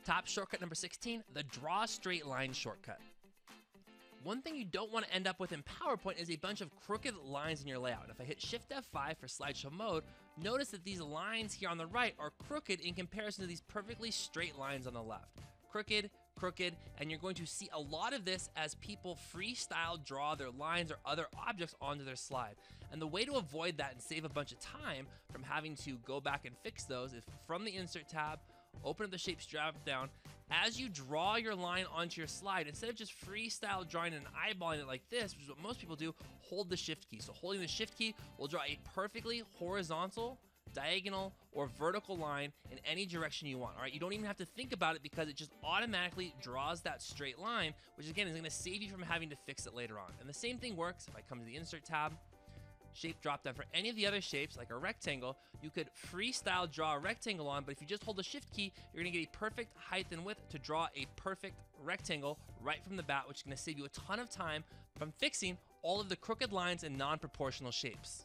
Top shortcut number 16, the draw straight line shortcut. One thing you don't want to end up with in PowerPoint is a bunch of crooked lines in your layout. And if I hit Shift F5 for slideshow mode, notice that these lines here on the right are crooked in comparison to these perfectly straight lines on the left. Crooked, crooked, and you're going to see a lot of this as people freestyle draw their lines or other objects onto their slide. And the way to avoid that and save a bunch of time from having to go back and fix those is from the Insert tab, open up the Shapes drop down. As you draw your line onto your slide, instead of just freestyle drawing and eyeballing it like this, which is what most people do, hold the Shift key. So holding the Shift key will draw a perfectly horizontal, diagonal, or vertical line in any direction you want. All right, you don't even have to think about it because it just automatically draws that straight line, which again is going to save you from having to fix it later on. And the same thing works if I come to the Insert tab, Shape drop down. For any of the other shapes, like a rectangle, you could freestyle draw a rectangle on, but if you just hold the Shift key, you're gonna get a perfect height and width to draw a perfect rectangle right from the bat, which is gonna save you a ton of time from fixing all of the crooked lines and non-proportional shapes.